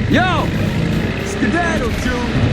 Yo! Skedaddle, Jew!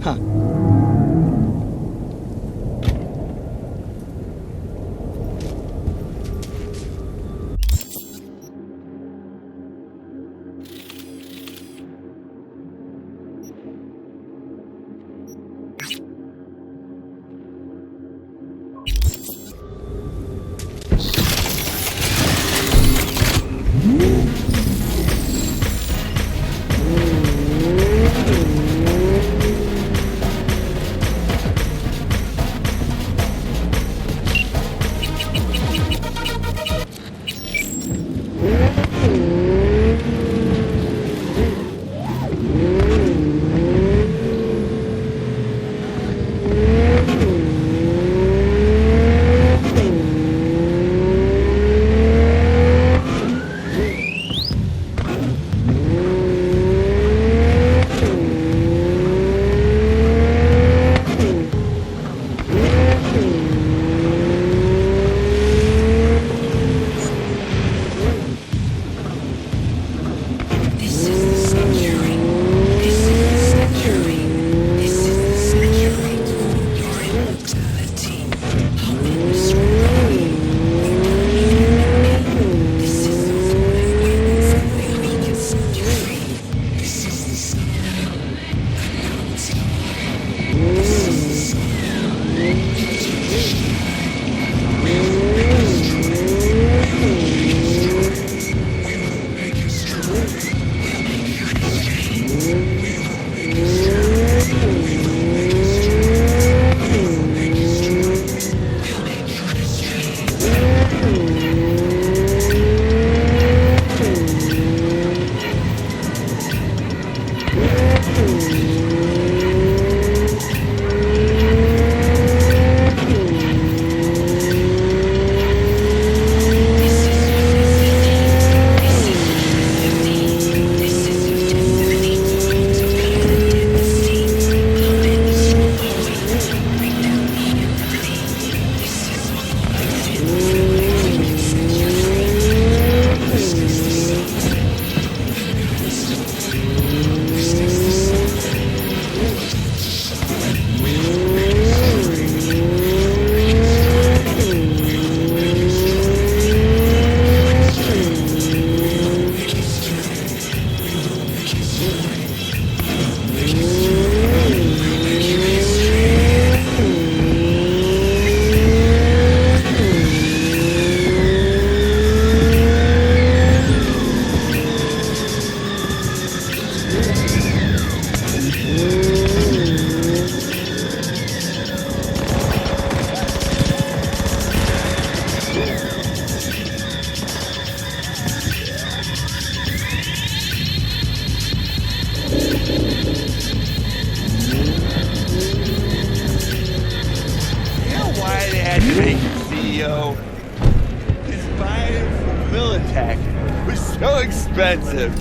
Huh. CEO. His buying from Militech was so expensive.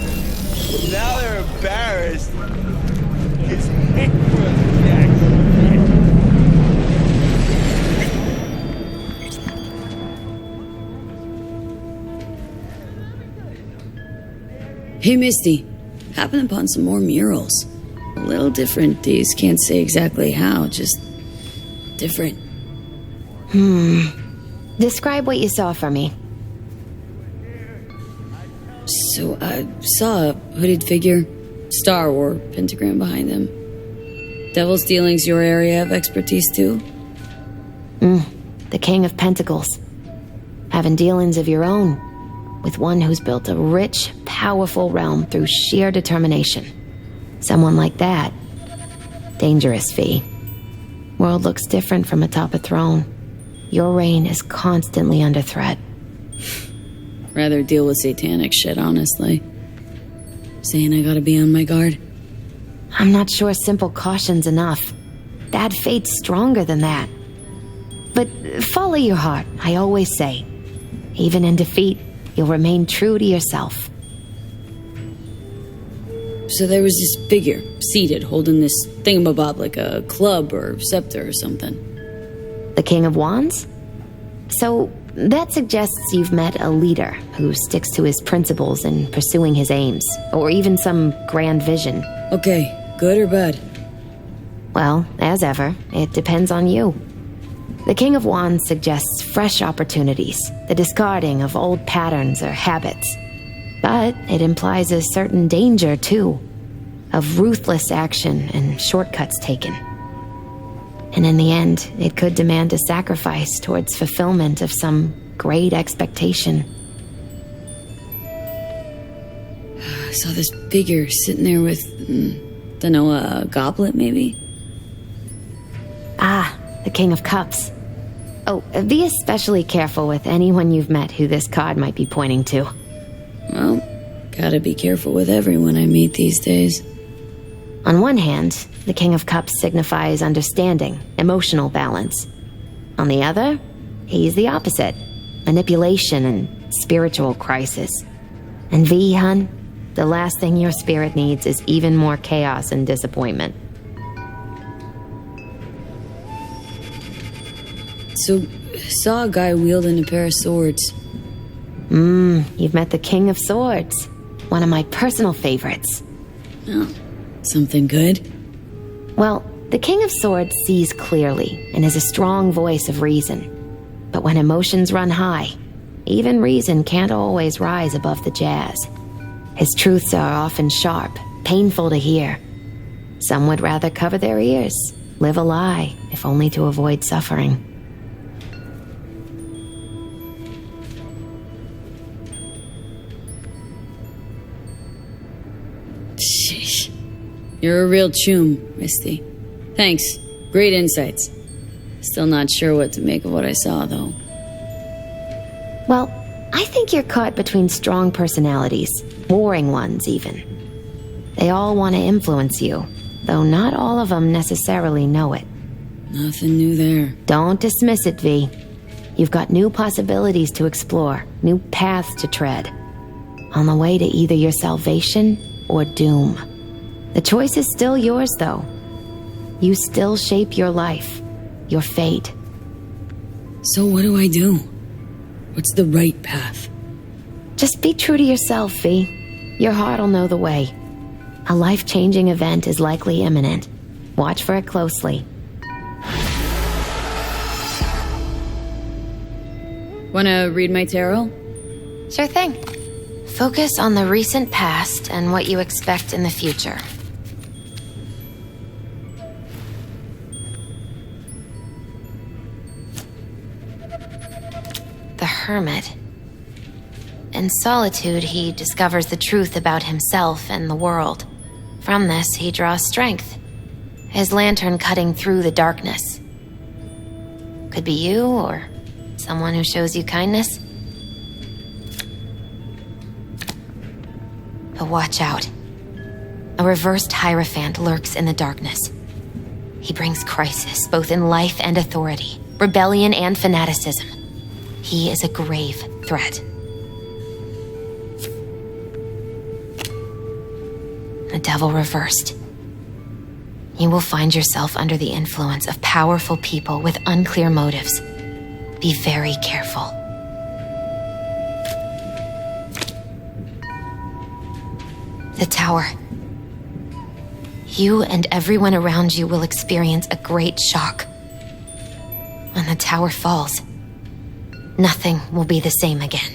Now they're embarrassed. His hit was next. Hey, Misty. Happened upon some more murals. A little different, Deez. Can't say exactly how, just different. Describe what you saw for me. So I saw a hooded figure, Star War pentagram behind them. Devil's Dealing's your area of expertise too? The King of Pentacles. Having dealings of your own, with one who's built a rich, powerful realm through sheer determination. Someone like that. Dangerous, Fee. World looks different from atop a throne. Your reign is constantly under threat. Rather deal with satanic shit, honestly. Saying I gotta be on my guard. I'm not sure simple caution's enough. Bad fate's stronger than that. But follow your heart, I always say. Even in defeat, you'll remain true to yourself. So there was this figure, seated, holding this thingamabob like a club or scepter or something. The King of Wands? So, that suggests you've met a leader who sticks to his principles in pursuing his aims, or even some grand vision. Okay, good or bad? Well, as ever, it depends on you. The King of Wands suggests fresh opportunities, the discarding of old patterns or habits. But it implies a certain danger, too, of ruthless action and shortcuts taken. And in the end, it could demand a sacrifice towards fulfillment of some great expectation. I saw this figure sitting there with, dunno, a goblet, maybe? Ah, the King of Cups. Oh, be especially careful with anyone you've met who this card might be pointing to. Well, gotta be careful with everyone I meet these days. On one hand, the King of Cups signifies understanding, emotional balance. On the other, he's the opposite, manipulation and spiritual crisis. And V, hun, the last thing your spirit needs is even more chaos and disappointment. So, saw a guy wielding a pair of swords. You've met the King of Swords, one of my personal favorites. Oh, something good? Well, the King of Swords sees clearly and is a strong voice of reason. But when emotions run high, even reason can't always rise above the jazz. His truths are often sharp, painful to hear. Some would rather cover their ears, live a lie, if only to avoid suffering. Sheesh. You're a real choom, Misty. Thanks. Great insights. Still not sure what to make of what I saw, though. Well, I think you're caught between strong personalities, warring ones even. They all want to influence you, though not all of them necessarily know it. Nothing new there. Don't dismiss it, V. You've got new possibilities to explore, new paths to tread. On the way to either your salvation or doom. The choice is still yours, though. You still shape your life, your fate. So what do I do? What's the right path? Just be true to yourself, V. Your heart'll know the way. A life-changing event is likely imminent. Watch for it closely. Wanna read my tarot? Sure thing. Focus on the recent past and what you expect in the future. The Hermit. In solitude, he discovers the truth about himself and the world. From this, he draws strength, his lantern cutting through the darkness. Could be you, or someone who shows you kindness. But watch out. A reversed Hierophant lurks in the darkness. He brings crisis, both in life and authority, rebellion and fanaticism. He is a grave threat. The devil reversed. You will find yourself under the influence of powerful people with unclear motives. Be very careful. The Tower. You and everyone around you will experience a great shock. When the tower falls, nothing will be the same again.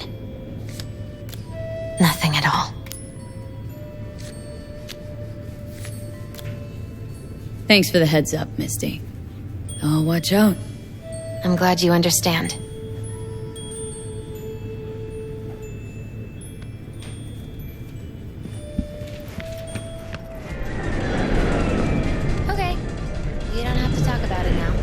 Nothing at all. Thanks for the heads up, Misty. Oh, watch out. I'm glad you understand. Okay. You don't have to talk about it now.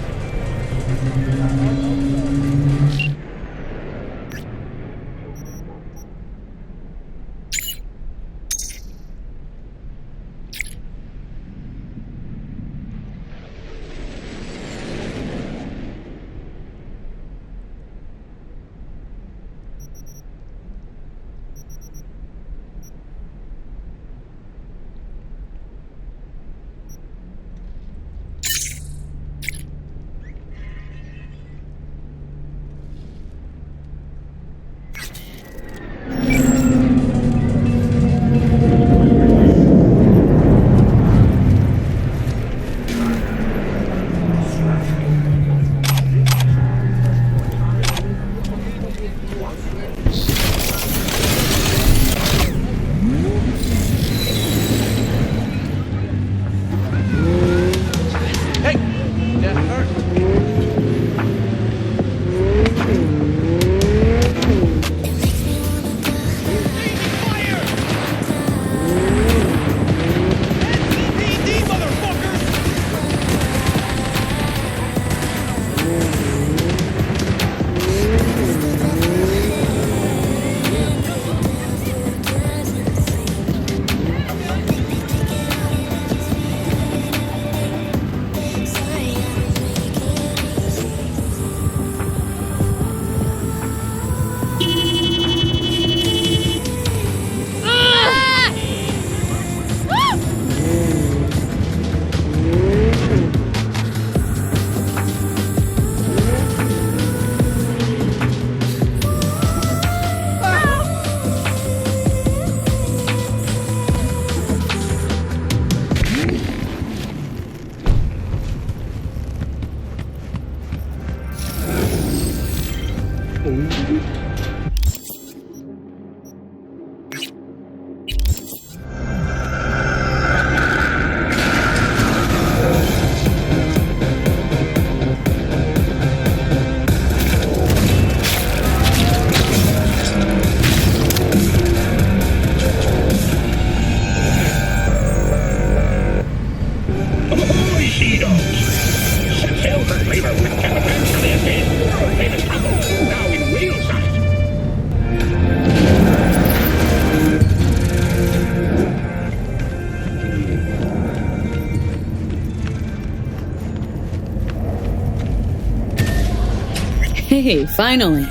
Hey, finally.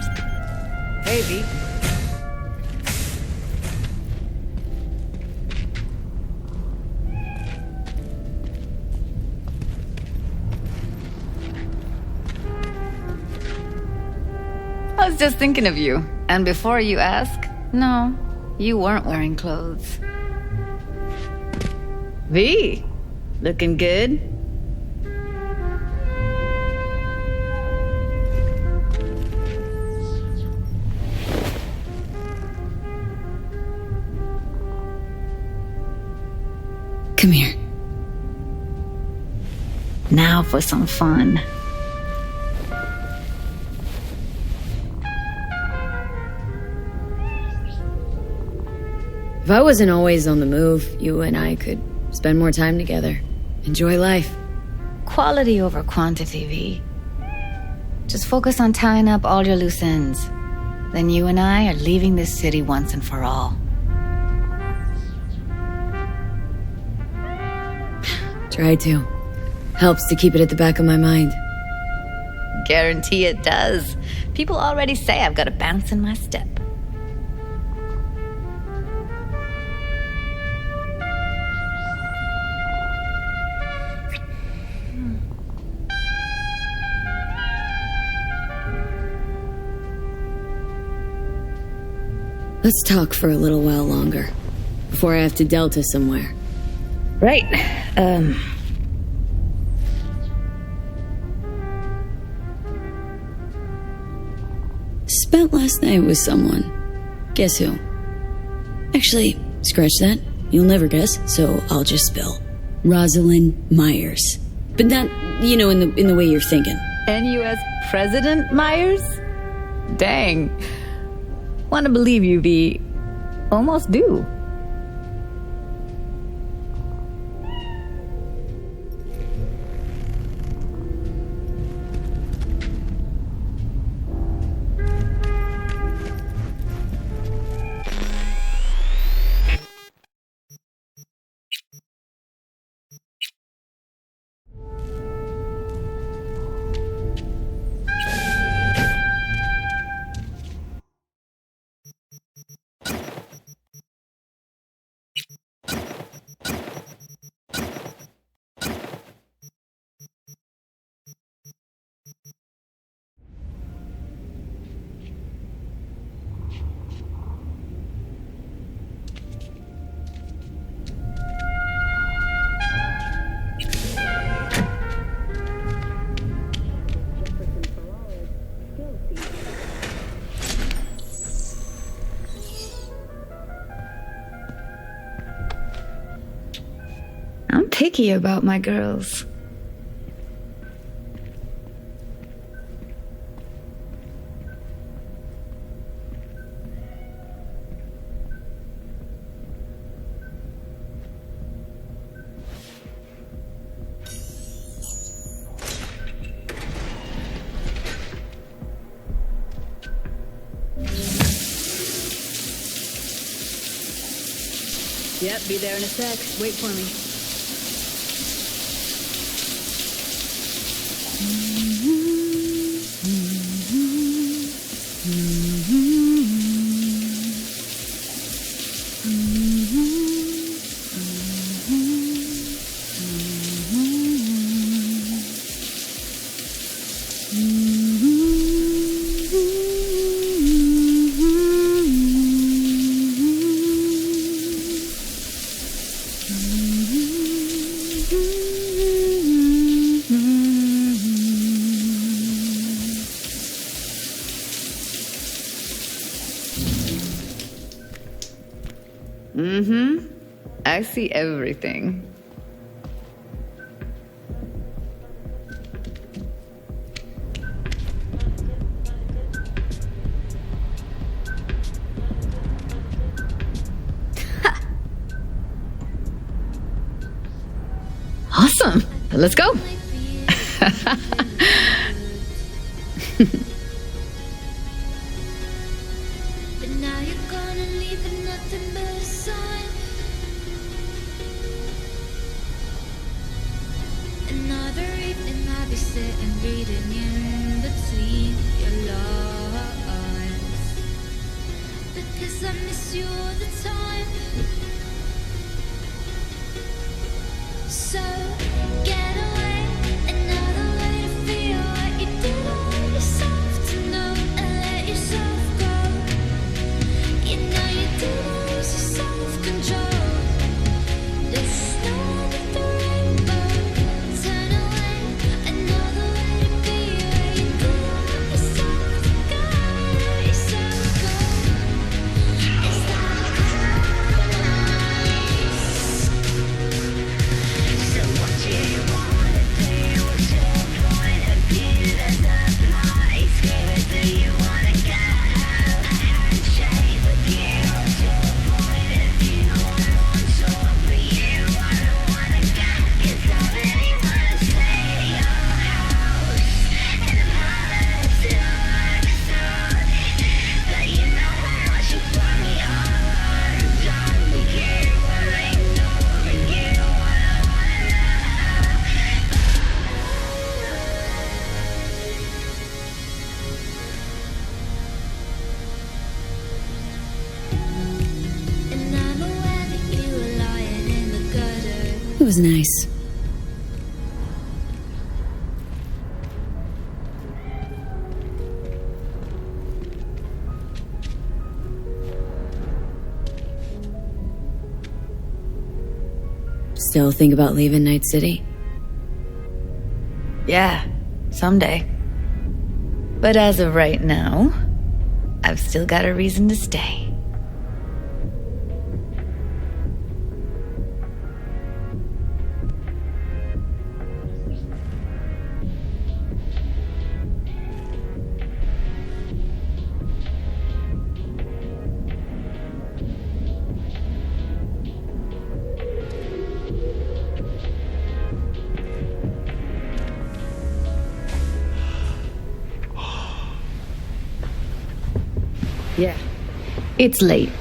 Hey, V. I was just thinking of you. And before you ask, no, you weren't wearing clothes. V, looking good? Come here. Now for some fun. If I wasn't always on the move, you and I could spend more time together. Enjoy life. Quality over quantity, V. Just focus on tying up all your loose ends. Then you and I are leaving this city once and for all. Try to. Helps to keep it at the back of my mind. Guarantee it does. People already say I've got a bounce in my step. Let's talk for a little while longer. Before I have to Delta somewhere. Right. Spent last night with someone. Guess who? Actually, scratch that. You'll never guess, so I'll just spill. Rosalind Myers. But not, in the way you're thinking. NUS President Myers? Dang. Want to believe you, V. Almost do. picky about my girls. Yep, be there in a sec. Wait for me. I see everything. Awesome. Let's go. But now you're gonna leave with nothing but a sign. Another evening I'll be sitting reading in between your lines, because I miss you all the time. So get away, another way to feel what you did on yourself, to know and let yourself go. You know you didn't lose your self-control. There's snow under the rainbow. Turn away, another way to be where you did let yourself go. Let yourself go. Is that nice? So what do you wanna do? What's your point of view? There's a place. Where do you wanna go? A handshake with you. What's your point of view? I want sure for you. I don't wanna go, 'cause I really wanna stay at your house. And I'm harder to understand. But you know how much you brought me all on. Done with you. I'm ignoring you. I don't wanna know. And I'm aware that you were lying in the gutter. It was nice. Still think about leaving Night City? Yeah, someday. But as of right now, I've still got a reason to stay. Yeah, it's late.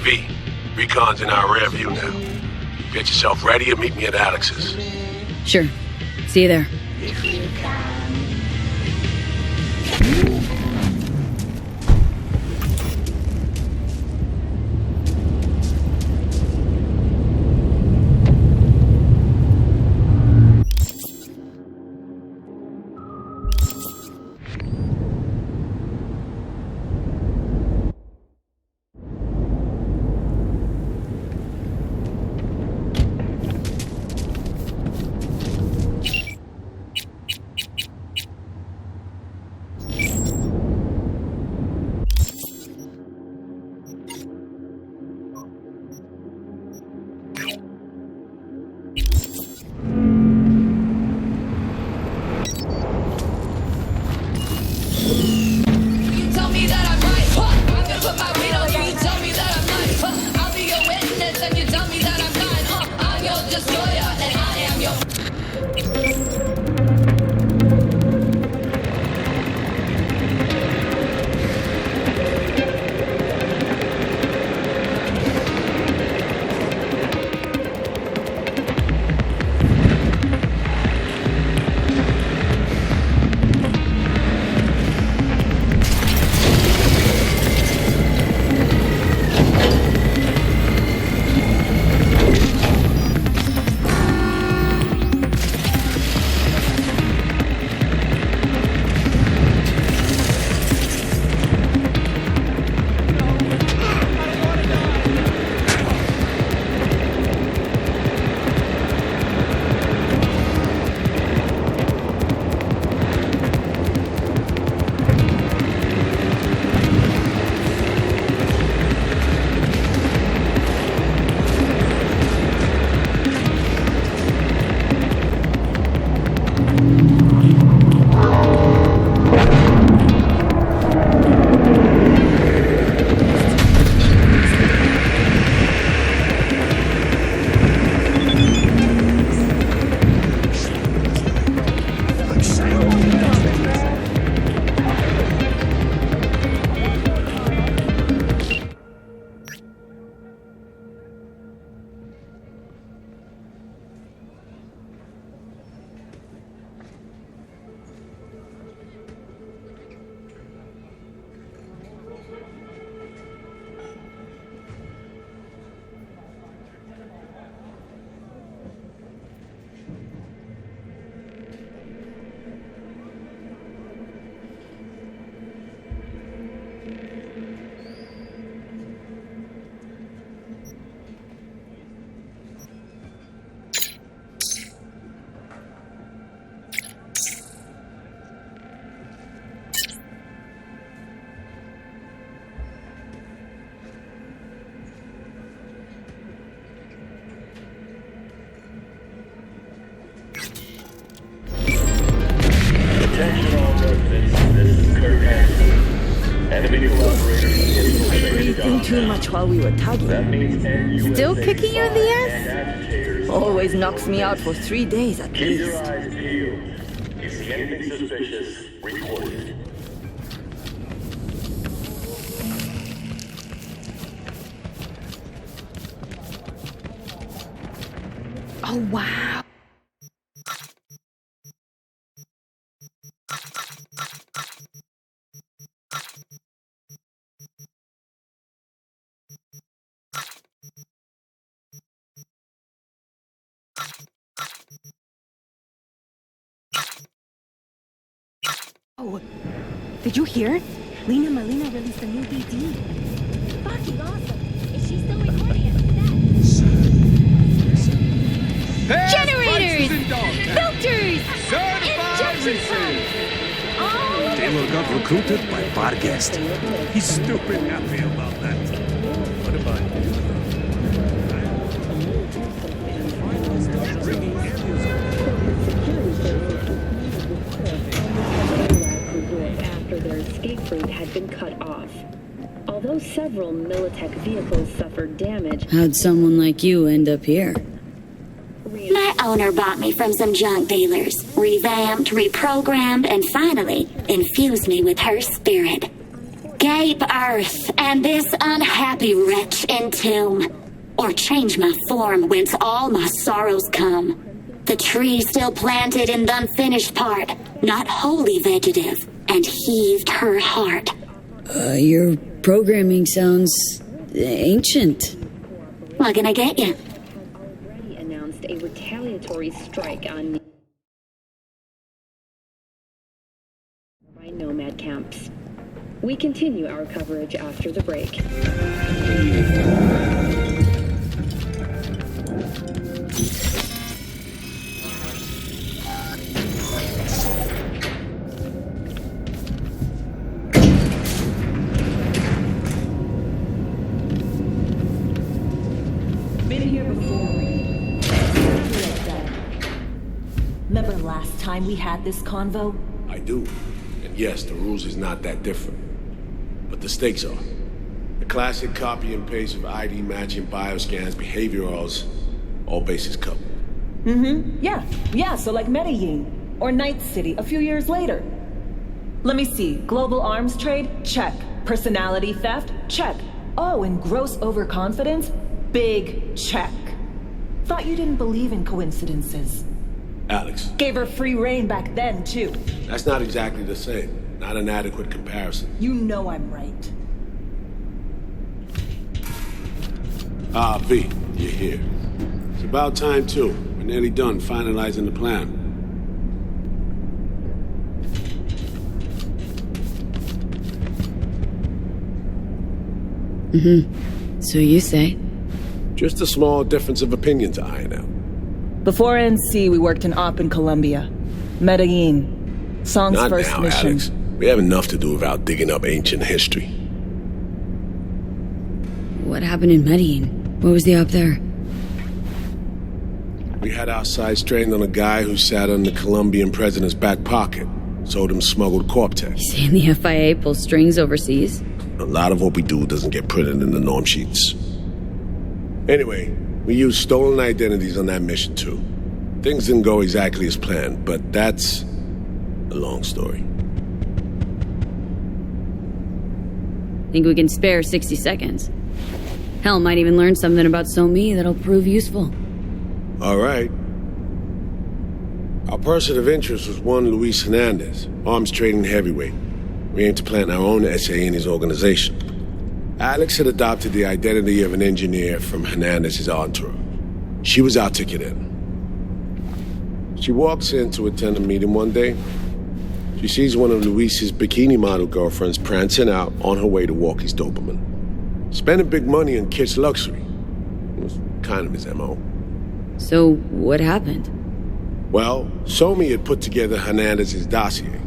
V, recon's in our rear view now. Get yourself ready and meet me at Alex's. Sure. See you there. Breathing too much while we were tagging. Still kicking you in the ass? Always knocks me out for 3 days at least. If you see anything suspicious, report it. Oh, wow. Oh, did you hear? Lena Malina released a new BD. Fucking awesome. Is she still recording it? Generators! Filters! Injection pumps! Taylor got recruited by Barghest. He's stupid happy about that. What about you? After their escape route had been cut off. Although several Militech vehicles suffered damage, How'd someone like you end up here? My owner bought me from some junk dealers, revamped, reprogrammed, and finally infused me with her spirit. escape Earth and this unhappy wretch entomb, or change my form whence all my sorrows come. The tree still planted in the unfinished part, not wholly vegetative, and heaved her heart. Your programming sounds ancient. What can I get you? Already announced a retaliatory strike on by nomad camps. We continue our coverage after the break. Been here before. Remember last time we had this convo? I do. And yes, the rules is not that different. But the stakes are. The classic copy and paste of ID matching, bioscans, behaviorals, all bases covered. Yeah, so like Medellin. Or Night City a few years later. Let me see. Global arms trade? Check. Personality theft? Check. Oh, and gross overconfidence? Big check. Thought you didn't believe in coincidences. Alex. Gave her free reign back then, too. That's not exactly the same. Not an adequate comparison. You know I'm right. Ah, V, you're here. It's about time, too. We're nearly done finalizing the plan. So you say? Just a small difference of opinion to iron out. Before NC, we worked in op in Colombia. Medellin. Song's Not first now, mission. Alex. We have enough to do without digging up ancient history. What happened in Medellin? What was the op there? We had our sights trained on a guy who sat on the Colombian president's back pocket. Sold him smuggled Corp-Tech. Saying the FIA pulls strings overseas? A lot of what we do doesn't get printed in the norm sheets. Anyway, we used stolen identities on that mission too. Things didn't go exactly as planned, but that's a long story. Think we can spare 60 seconds? Hell, might even learn something about So-Me that'll prove useful. All right. Our person of interest was one Luis Hernandez, arms trading heavyweight. We aim to plant our own SA in his organization. Alex had adopted the identity of an engineer from Hernandez's entourage. She was our ticket in. She walks in to attend a meeting one day. She sees one of Luis's bikini model girlfriends prancing out on her way to walk his Doberman. Spending big money on kitsch luxury. It was kind of his MO. So, what happened? Well, So-Me had put together Hernandez's dossier.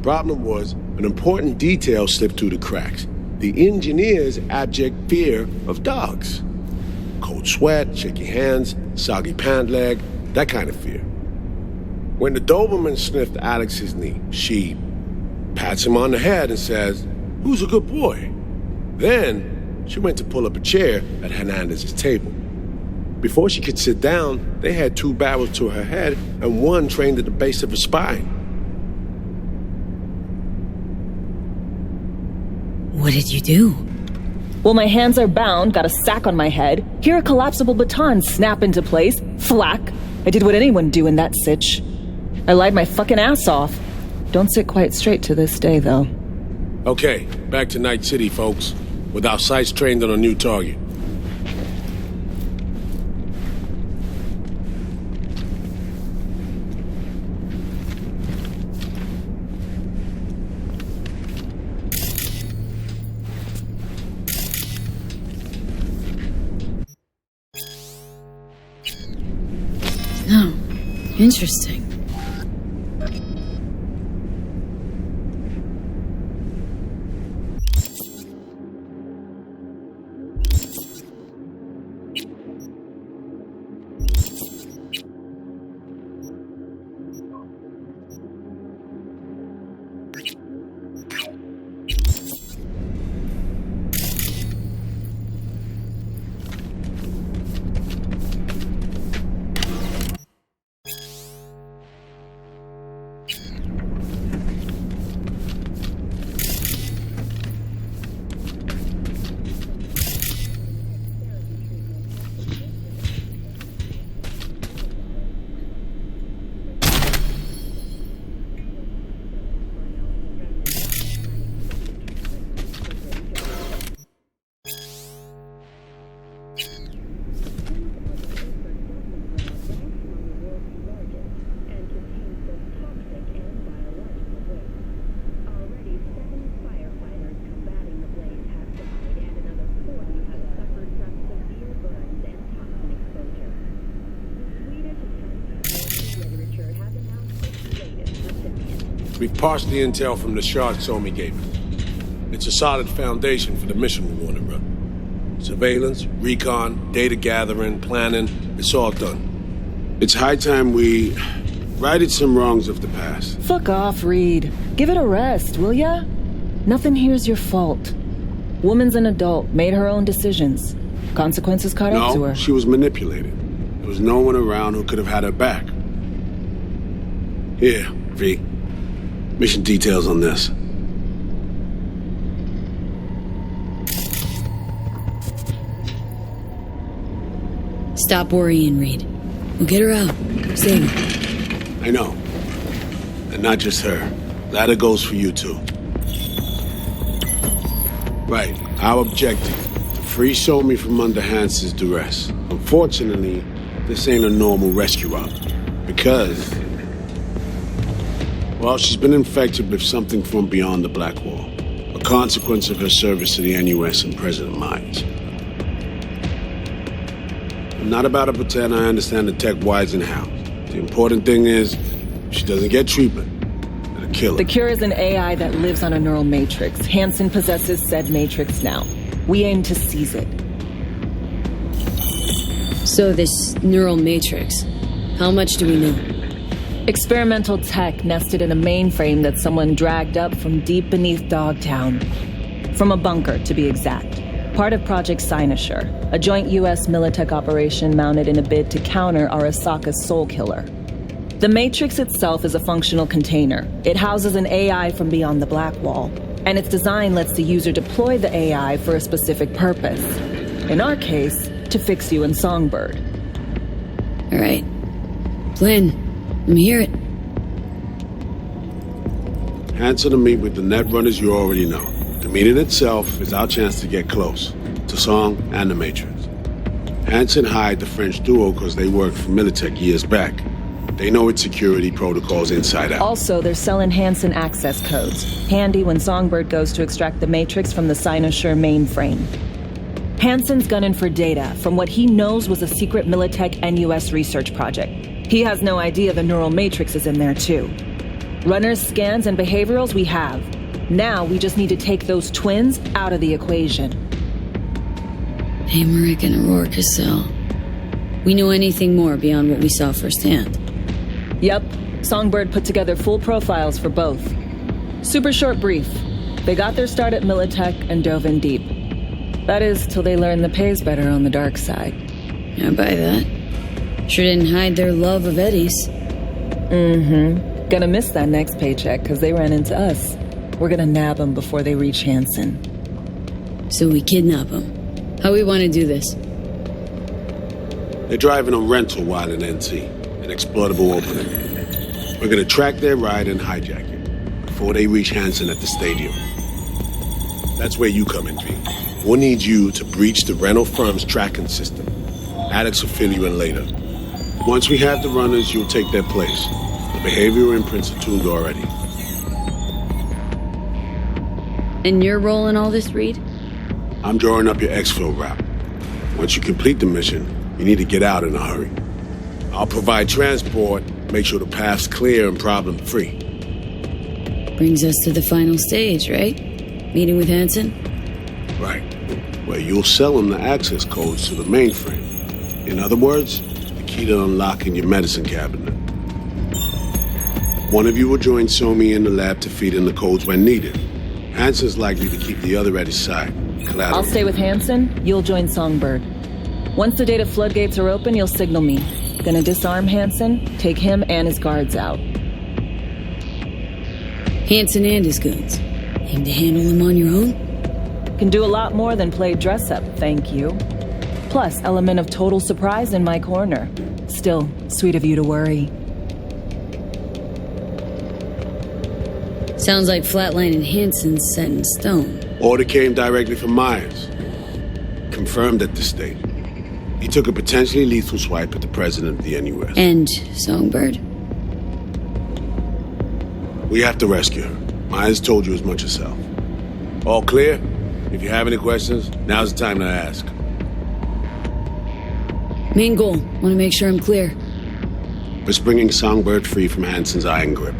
Problem was, an important detail slipped through the cracks. The engineer's abject fear of dogs. Cold sweat, shaky hands, soggy pant leg, that kind of fear. When the Doberman sniffed Alex's knee, she pats him on the head and says, "Who's a good boy?" Then, she went to pull up a chair at Hernandez's table. Before she could sit down, they had two barrels to her head and one trained at the base of her spine. What did you do? Well, my hands are bound, got a sack on my head. Here a collapsible baton snap into place. Thwack. I did what anyone do in that sitch. I lied my fucking ass off. Don't sit quite straight to this day, though. Okay, back to Night City, folks. With our sights trained on a new target. Oh, interesting. We've parsed the intel from the shard Somi gave us. It's a solid foundation for the mission we want to run. Surveillance, recon, data gathering, planning, it's all done. It's high time we righted some wrongs of the past. Fuck off, Reed. Give it a rest, will ya? Nothing here's your fault. Woman's an adult, made her own decisions. Consequences caught up to No, her. she was manipulated. There was no one around who could have had her back. Here, V. Mission details on this. Stop worrying, Reed. We'll get her out. Save her. I know. And not just her. That goes for you too. Right, our objective. To free Somi from under Hansen's duress. Unfortunately, this ain't a normal rescue op. Because... well, she's been infected with something from beyond the Black Wall. A consequence of her service to the NUS and President Myers. I'm not about to pretend I understand the tech whys and hows. The important thing is, she doesn't get treatment. It'll kill her. The cure is an AI that lives on a neural matrix. Hansen possesses said matrix now. We aim to seize it. So this neural matrix, how much do we know? Experimental tech nested in a mainframe that someone dragged up from deep beneath Dogtown. From a bunker, to be exact. Part of Project Cynosure, a joint U.S. Militech operation mounted in a bid to counter Arasaka's soul killer. The Matrix itself is a functional container. It houses an AI from beyond the Black Wall, and its design lets the user deploy the AI for a specific purpose. In our case, to fix you and Songbird. All right. Plan. Let me hear it. Hansen to meet with the net runners you already know. The meeting itself is our chance to get close to Song and the Matrix. Hansen hired the French duo because they worked for Militech years back. They know its security protocols inside out. Also, they're selling Hansen access codes. Handy when Songbird goes to extract the Matrix from the Cynosure mainframe. Hansen's gunning for data from what he knows was a secret Militech NUS research project. He has no idea the neural matrix is in there too. Runners, scans, and behaviorals we have. Now we just need to take those twins out of the equation. Emmerich and Aurora Cassell. We know anything more beyond what we saw firsthand? Yep. Songbird put together full profiles for both. Super short brief. They got their start at Militech and dove in deep. That is, till they learned the pay's better on the dark side. I buy that. Sure didn't hide their love of Eddie's. Mm-hmm. Gonna miss that next paycheck, because they ran into us. We're gonna nab them before they reach Hansen. So we kidnap them. How we want to do this? They're driving a rental while in NT, an exploitable opening. We're gonna track their ride and hijack it before they reach Hansen at the stadium. That's where you come in, V. We'll need you to breach the rental firm's tracking system. Alex will fill you in later. Once we have the runners, you'll take their place. The behavioral imprints are tuned already. And your role in all this, Reed? I'm drawing up your exfil route. Once you complete the mission, you need to get out in a hurry. I'll provide transport, make sure the path's clear and problem-free. Brings us to the final stage, right? Meeting with Hansen? Right. Where you'll sell him the access codes to the mainframe. In other words, the key to unlocking your medicine cabinet. One of you will join Somi in the lab to feed in the codes when needed. Hansen's likely to keep the other at his side. Collateral. I'll stay with Hansen, you'll join Songbird. Once the data floodgates are open, you'll signal me. Gonna disarm Hansen, take him and his guards out. Hansen and his goons. Aim to handle them on your own? Can do a lot more than play dress-up, thank you. Plus, element of total surprise in my corner. Still, sweet of you to worry. Sounds like Flatline and Hansen's set in stone. Order came directly from Myers. Confirmed at this stage. He took a potentially lethal swipe at the president of the NUS. And Songbird? We have to rescue her. Myers told you as much herself. All clear? If you have any questions, now's the time to ask. Main goal. Want to make sure I'm clear. We're bringing Songbird free from Hansen's iron grip.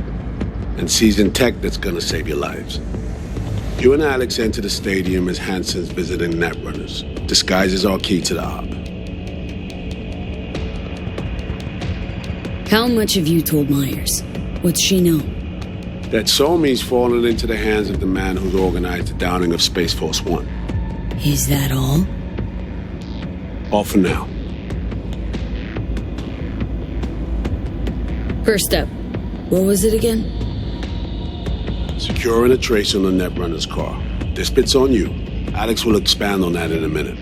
and seasoned tech that's gonna save your lives. You and Alex enter the stadium as Hansen's visiting netrunners. Disguise is our key to the op. How much have you told Myers? What's she know? That Somi's fallen into the hands of the man who's organized the downing of Space Force One. Is that all? All for now. First step. What was it again? Securing a trace on the Netrunner's car. This bit's on you. Alex will expand on that in a minute.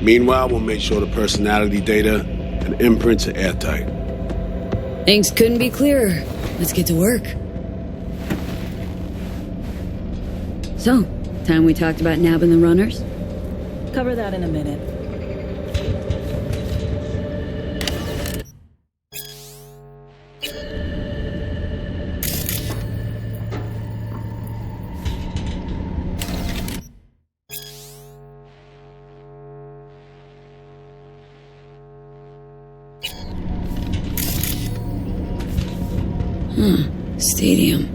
Meanwhile, we'll make sure the personality data and imprints are airtight. Things couldn't be clearer. Let's get to work. So, time we talked about nabbing the runners? Cover that in a minute. Stadium.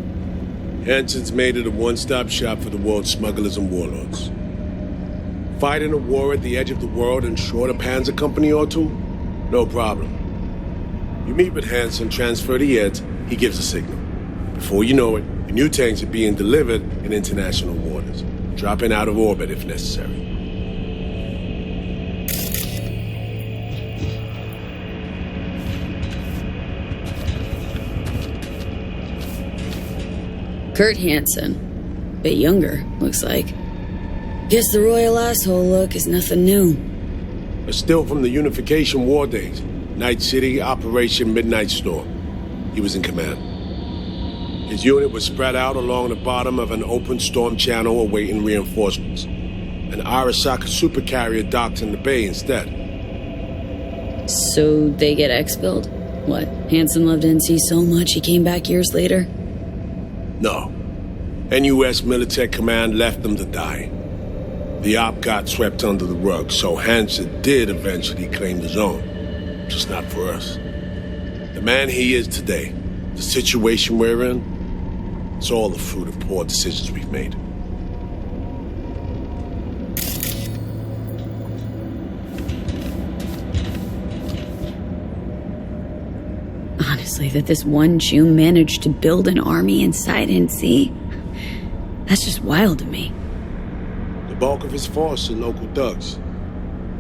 Hansen's made it a one-stop shop for the world's smugglers and warlords. Fighting a war at the edge of the world and short a Panzer company or two? No problem. You meet with Hansen, transfer the ads, he gives a signal. Before you know it, your new tanks are being delivered in international waters, dropping out of orbit if necessary. Kurt Hansen. Bit younger, looks like. Guess the royal asshole look is nothing new. But still from the Unification War days. Night City, Operation Midnight Storm. He was in command. His unit was spread out along the bottom of an open storm channel awaiting reinforcements. An Arasaka supercarrier docked in the bay instead. So they get expelled? What, Hansen loved NC so much he came back years later? No. NUS Militech Command left them to die. The op got swept under the rug, so Hansen did eventually claim the zone. Just not for us. The man he is today, the situation we're in, it's all the fruit of poor decisions we've made. Honestly, that this one Jew managed to build an army inside NC? That's just wild to me. The bulk of his force are local thugs.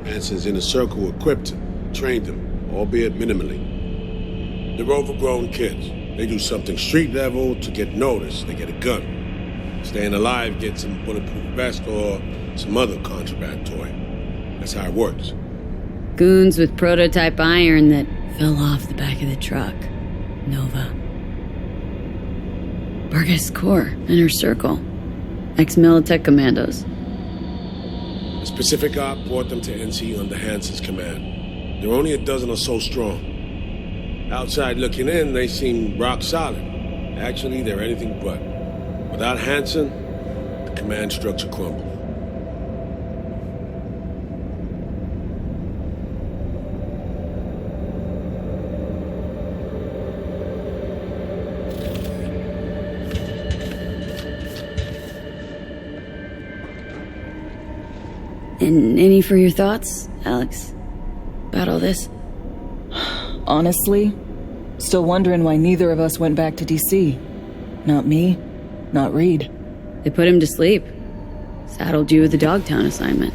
Hansen's inner circle equipped him, trained him, albeit minimally. They're overgrown kids. They do something street level to get noticed. They get a gun. Staying alive gets some bulletproof vest or some other contraband toy. That's how it works. Goons with prototype iron that fell off the back of the truck. Nova. Barghest's Corps, Inner Circle. Ex-Militech Commandos. A specific op brought them to NC under Hansen's command. They're only a dozen or so strong. Outside looking in, they seem rock solid. Actually, they're anything but. Without Hansen, the command structure crumbles. And any for your thoughts, Alex? About all this? Honestly, still wondering why neither of us went back to DC. Not me, not Reed. They put him to sleep. Saddled you with the Dogtown assignment.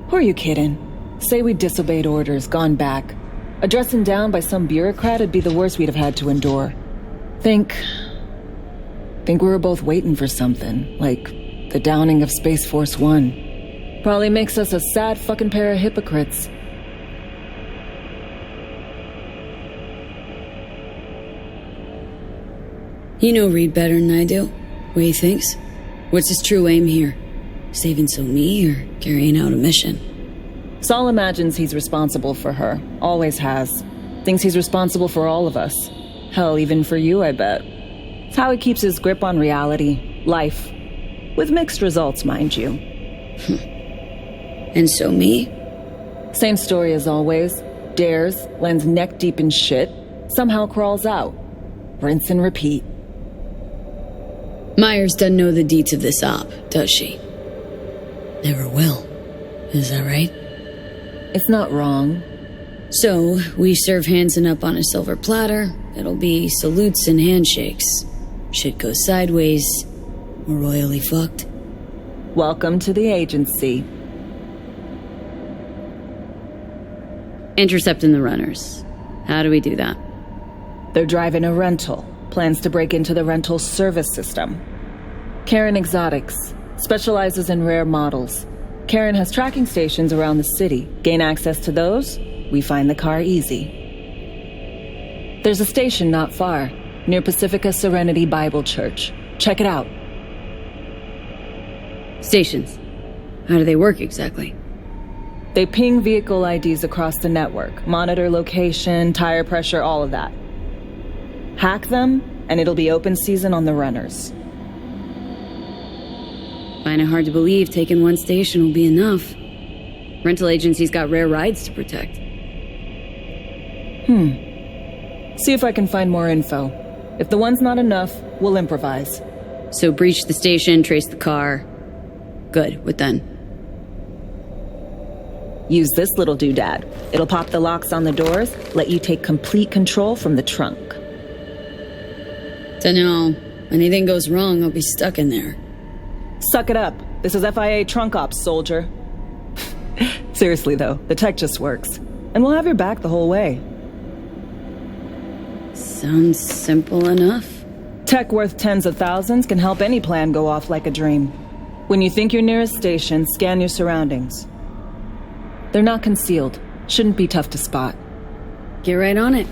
Who are you kidding? Say we disobeyed orders, gone back. A dressing down by some bureaucrat would be the worst we'd have had to endure. Think we were both waiting for something, like the downing of Space Force One. Probably makes us a sad fucking pair of hypocrites. You know Reed better than I do. What he thinks? What's his true aim here? Saving Somi or carrying out a mission? Saul imagines he's responsible for her. Always has. Thinks he's responsible for all of us. Hell, even for you, I bet. It's how he keeps his grip on reality. Life. With mixed results, mind you. And Somi? Same story as always. Dares, lands neck deep in shit, somehow crawls out. Rinse and repeat. Myers doesn't know the deets of this op, does she? Never will. Is that right? It's not wrong. So, we serve Hansen up on a silver platter. It'll be salutes and handshakes. Shit goes sideways. We're royally fucked. Welcome to the agency. Intercepting the runners. How do we do that? They're driving a rental. Plans to break into the rental service system. Karen Exotics specializes in rare models. Karen has tracking stations around the city. Gain access to those, we find the car easy. There's a station not far, near Pacifica Serenity Bible Church. Check it out. Stations. How do they work exactly? They ping vehicle IDs across the network, monitor location, tire pressure, all of that. Hack them, and it'll be open season on the runners. Find it hard to believe taking one station will be enough. Rental agencies got rare rides to protect. See if I can find more info. If the one's not enough, we'll improvise. So breach the station, trace the car. Good, what then? Use this little doodad. It'll pop the locks on the doors, let you take complete control from the trunk. Dunno. Anything goes wrong, I'll be stuck in there. Suck it up. This is FIA trunk ops, soldier. Seriously, though, the tech just works. And we'll have your back the whole way. Sounds simple enough. Tech worth tens of thousands can help any plan go off like a dream. When you think your nearest station, scan your surroundings. They're not concealed. Shouldn't be tough to spot. Get right on it.